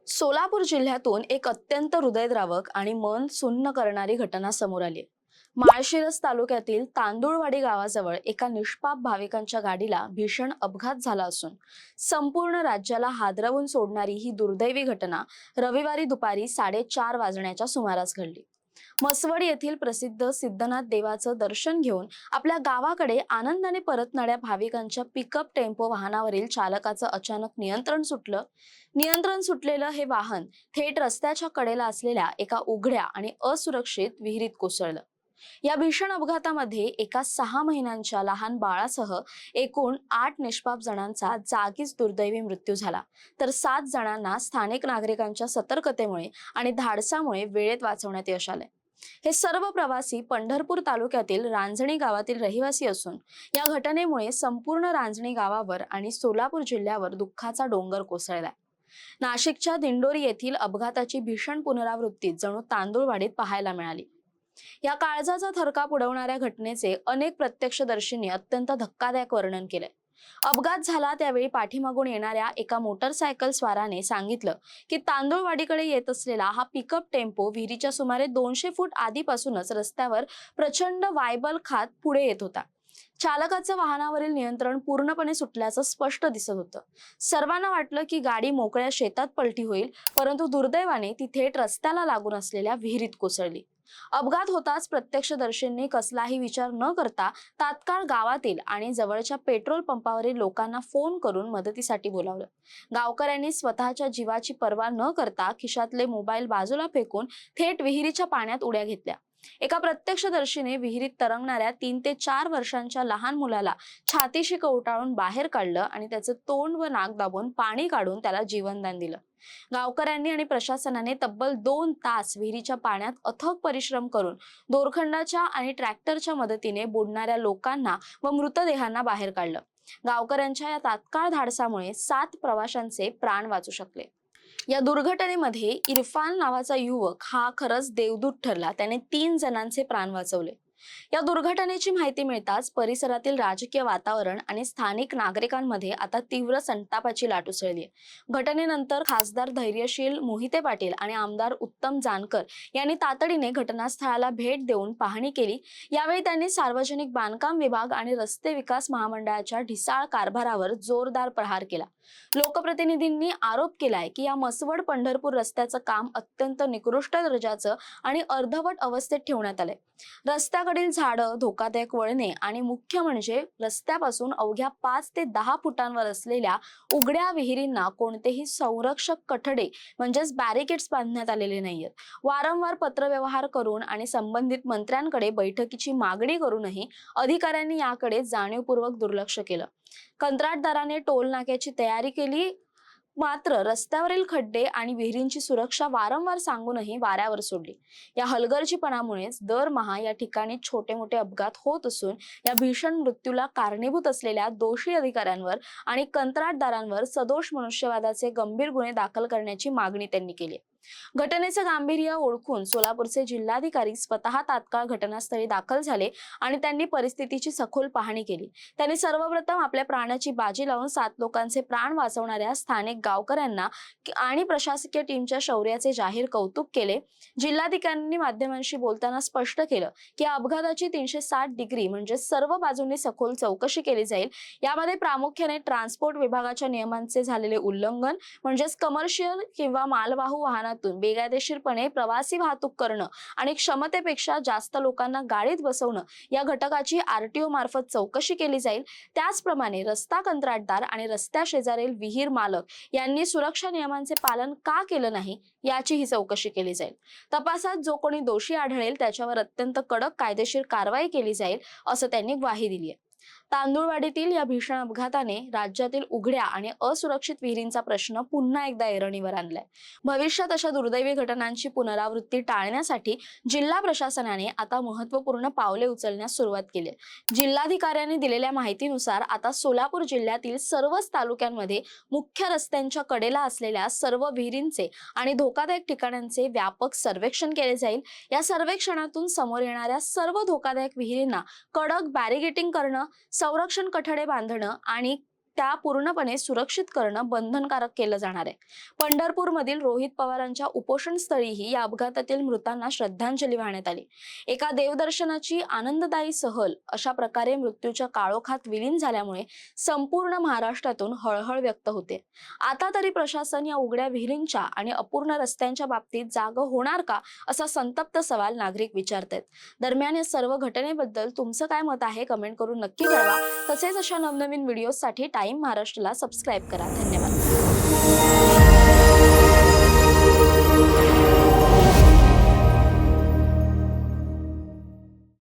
सोलापूर जिल्ह्यातून एक अत्यंत हृदयद्रावक आणि मन सुन्न करणारी घटना समोर आली. माळशिरस तालुक्यातील तांदुळवाडी गावाजवळ एका निष्पाप भाविकांच्या गाडीला भीषण अपघात झाला असून संपूर्ण राज्याला हादरवून सोडणारी ही दुर्दैवी घटना रविवारी दुपारी 4:30 वाजण्याच्या सुमारास घडली. मसवड येथील प्रसिद्ध सिद्धनाथ देवाचं दर्शन घेऊन आपल्या गावाकडे आनंदाने परतणाऱ्या भाविकांच्या पिकअप टेम्पो वाहनावरील चालकाचं अचानक नियंत्रण सुटलं. नियंत्रण सुटलेलं हे वाहन थेट रस्त्याच्या कडेला असलेल्या एका उघड्या आणि असुरक्षित विहिरीत कोसळलं. या भीषण अपघातामध्ये एका 6 महिन्यांच्या लहान बाळासह एकूण 8 निष्पाप जणांचा जागीच दुर्दैवी मृत्यू झाला, तर 7 जणांना स्थानिक नागरिकांच्या सतर्कतेमुळे आणि धाडसामुळे वेळेत वाचवण्यात यश आले. हे सर्व प्रवासी पंढरपूर तालुक्यातील रांजणी गावातील रहिवासी असून या घटनेमुळे संपूर्ण रांजणी गावावर आणि सोलापूर जिल्ह्यावर दुःखाचा डोंगर कोसळलाय. नाशिकच्या दिंडोरी येथील अपघाताची भीषण पुनरावृत्ती जणू तांदुळवाडीत पाहायला मिळाली. या काळजाचा थरकाप उडवणाऱ्या घटनेचे अनेक प्रत्यक्षदर्शींनी अत्यंत धक्कादायक वर्णन केले. अपघात झाला त्यावेळी पाठीमागून येणाऱ्या एका मोटरसायकल स्वाराने सांगितलं की तांदुळवाडीकडे येत असलेला हा पिकअप टेम्पो विहिरीच्या सुमारे 200 फूट आधीपासूनच रस्त्यावर प्रचंड वायबल खात पुढे येत होता. चालकाचं वाहनावरील नियंत्रण पूर्णपणे सुटल्याचं स्पष्ट दिसत होतं. सर्वांना वाटलं की गाडी मोकळ्या शेतात पलटी होईल, परंतु दुर्दैवाने ती थेट रस्त्याला लागून असलेल्या विहिरीत कोसळली. अपघात होताच प्रत्यक्षदर्शींनी कसलाही विचार न करता तात्काळ गावातील आणि जवळच्या पेट्रोल पंपावरील लोकांना फोन करून मदतीसाठी बोलावलं. गावकऱ्यांनी स्वतःच्या जीवाची पर्वा न करता खिशातले मोबाईल बाजूला फेकून थेट विहिरीच्या पाण्यात उड्या घेतल्या. एका प्रत्यक्षदर्शीने विहिरीत तरंगणाऱ्या 3 ते 4 वर्षांच्या लहान मुलाला छातीशी कवटाळून बाहेर काढलं आणि त्याचं तोंड व नाक दाबून पाणी काढून त्याला जीवनदान दिलं. गावकऱ्यांनी आणि प्रशासनाने तब्बल 2 तास विहिरीच्या पाण्यात अथक परिश्रम करून दोरखंडाच्या आणि ट्रॅक्टरच्या मदतीने बुडणाऱ्या लोकांना व मृतदेहांना बाहेर काढलं. गावकऱ्यांच्या या तात्काळ धाडसामुळे 7 प्रवाशांचे प्राण वाचू शकले. या दुर्घटनेमध्ये इरफान नावाचा युवक हा खरंच देवदूत ठरला. त्याने 3 जणांचे प्राण वाचवले. या दुर्घटनेची माहिती मिळताच परिसरातील राजकीय वातावरण आणि स्थानिक नागरिकांमध्ये आता तीव्र संतापाची लाट उसळली आहे. घटनेनंतर खासदार धैर्यशील मोहिते पाटील आणि आमदार उत्तम जानकर यांनी तातडीने घटनास्थळाला भेट देऊन पाहणी केली. यावेळी त्यांनी सार्वजनिक बांधकाम विभाग आणि रस्ते विकास महामंडळाच्या ढिसाळ कारभारावर जोरदार प्रहार केला. लोकप्रतिनिधींनी आरोप केलाय की या मसवड पंढरपूर रस्त्याचं काम अत्यंत निकृष्ट दर्जाचं आणि अर्धवट अवस्थेत ठेवण्यात आलंय. रस्त्याकडील झाडं, धोकादायक वळणे आणि मुख्य म्हणजे रस्त्यापासून अवघ्या 5 ते 10 फुटांवर असलेल्या उघड्या विहिरींना कोणतेही संरक्षक कठडे म्हणजेच बॅरिकेड्स बांधण्यात आलेले नाहीयेत. वारंवार पत्रव्यवहार करून आणि संबंधित मंत्र्यांकडे बैठकीची मागणी करूनही अधिकाऱ्यांनी याकडे जाणीवपूर्वक दुर्लक्ष केलं. कंत्राटदाराने टोल नाक्याची तयारी केली, मात्र रस्त्यावरील खड्डे आणि विहिरींची सुरक्षा वारंवार सांगूनही वाऱ्यावर सोडली. या हलगर्जीपणामुळेच दरमहा या ठिकाणी छोटे मोठे अपघात होत असून या भीषण मृत्यूला कारणीभूत असलेल्या दोषी अधिकाऱ्यांवर आणि कंत्राटदारांवर सदोष मनुष्यवादाचे गंभीर गुन्हे दाखल करण्याची मागणी त्यांनी केली. घटनेचं गांभीर्य ओळखून सोलापूरचे जिल्हाधिकारी स्वतः तात्काळ घटनास्थळी दाखल झाले आणि त्यांनी परिस्थितीची सखोल पाहणी केली. त्यांनी सर्वप्रथम आपल्या प्राणाची बाजी लावून 7 लोकांचे प्राण वाचवणाऱ्या स्थानिक गावकऱ्यांना आणि प्रशासकीय टीमच्या शौर्याचे जाहीर कौतुक केले. जिल्हाधिकाऱ्यांनी माध्यमांशी बोलताना स्पष्ट केलं की या अपघाताची 360 डिग्री म्हणजे सर्व बाजूंनी सखोल चौकशी केली जाईल. यामध्ये प्रामुख्याने ट्रान्सपोर्ट विभागाच्या नियमांचे झालेले उल्लंघन म्हणजेच कमर्शियल किंवा मालवाहू वाहनातून बेकायदेशीरपणे प्रवासी वाहतूक करणं आणि क्षमतेपेक्षा जास्त लोकांना गाडीत बसवणं या घटकाची आरटीओ मार्फत चौकशी केली जाईल. त्याचप्रमाणे रस्ता कंत्राटदार आणि रस्त्या शेजारील विहीर मालक यांनी सुरक्षा नियमांचे पालन का केलं नाही याचीही चौकशी केली जाईल. तपासात जो कोणी दोषी आढळेल त्याच्यावर अत्यंत कडक कायदेशीर कारवाई केली जाईल असं त्यांनी ग्वाही दिली आहे. तांदुळवाडीतील या भीषण अपघाताने राज्यातील उघड्या आणि असुरक्षित विहिरींचा प्रश्न पुन्हा एकदा ऐरणीवर आणलाय. भविष्यात अशा दुर्दैवी घटनांची पुनरावृत्ती टाळण्यासाठी जिल्हा प्रशासनाने आता महत्त्वपूर्ण पावले उचलण्यास सुरुवात केली आहे. जिल्हाधिकाऱ्यांनी दिलेल्या माहितीनुसार आता सोलापूर जिल्ह्यातील सर्वच तालुक्यांमध्ये मुख्य रस्त्यांच्या कडेला असलेल्या सर्व विहिरींचे आणि धोकादायक ठिकाणांचे व्यापक सर्वेक्षण केले जाईल. या सर्वेक्षणातून समोर येणाऱ्या सर्व धोकादायक विहिरींना कडक बॅरिगेटिंग करणं, संरक्षण कठडे बांधणं आणि त्या पूर्णपणे सुरक्षित करणं बंधनकारक केलं जाणार आहे. पंढरपूरमधील रोहित पवारांच्या उपोषण स्थळीही या अपघातातील मृतांना श्रद्धांजली वाहण्यात आली. एका देवदर्शनाची आनंददायी सहल अशा प्रकारे मृत्यूच्या काळोखात विलीन झाल्यामुळे संपूर्ण महाराष्ट्रातून हळहळ व्यक्त होते. आता तरी प्रशासन या उघड्या विहिरींच्या आणि अपूर्ण रस्त्यांच्या बाबतीत जागं होणार का, असा संतप्त सवाल नागरिक विचारतात. दरम्यान या सर्व घटनेबद्दल तुमचं काय मत आहे कमेंट करून नक्की कळवा. तसेच अशा नवनवीन व्हिडिओसाठी टाइम महाराष्ट्राला सबस्क्राईब करा. धन्यवाद.